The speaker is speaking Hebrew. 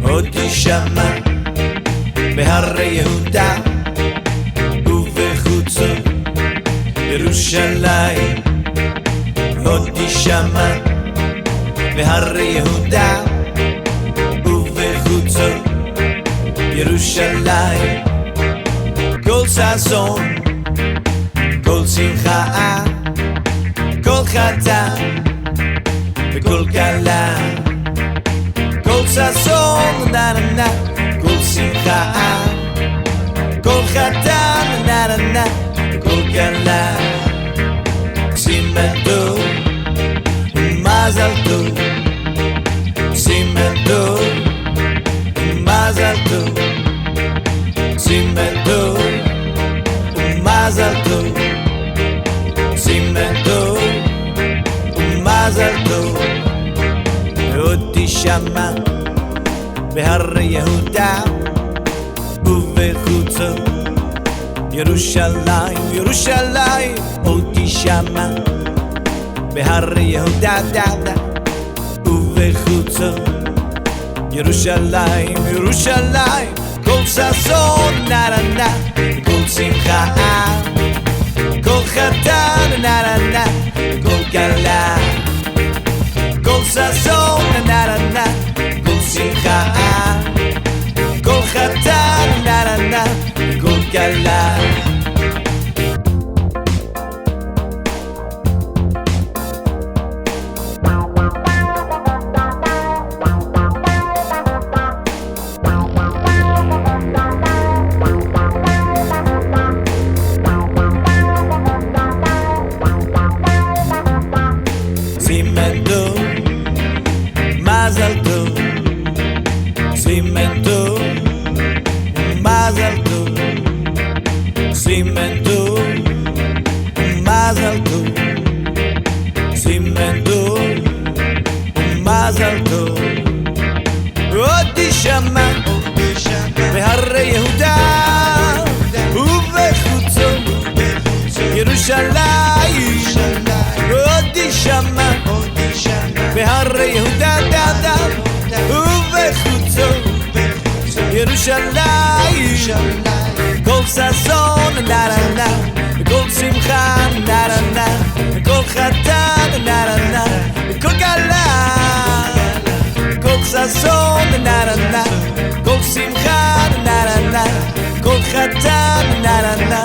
עוד תשמע בהרי יהודה ובחוצות ירושלים. עוד תשמע בהרי יהודה ובחוצות ירושלים. כל ששון, כל שמחה, כל חתן וכל כלה, כל ששון נה נה נה, כל שמחה, כל חתן נה נה נה, כל כלה. סימן טוב ומזל טוב, סימן טוב ומזל טוב, סימן טוב ומזל טוב, סימן טוב ומזל טוב. עוד תשמע בהרי יהודה ובחוצות ירושלים, ירושלים. עוד תשמע בהרי יהודה ובחוצות ירושלים, ירושלים. כל ששון נה נה נה, כל שמחה, כל חתן נה נה נה, כל כלה. כל ששון נה נה נה, כל שמחה, כל חתן נה נה נה, כל כלה. סימן טוב, מזל טוב, סימן טוב, מזל טוב, סימן טוב, מזל טוב, סימן טוב, מזל טוב. עוד תשמע בהרי יהודה ובחוצות ירושלים. עוד תשמע בהרי יהודה ובחוצות ירושלים. כל ששון נה נה נה, כל שמחה נה נה נה, כל חתן נה נה נה, כל כלה. כל ששון נה נה נה, כל שמחה נה נה נה, כל חתן נה נה נה,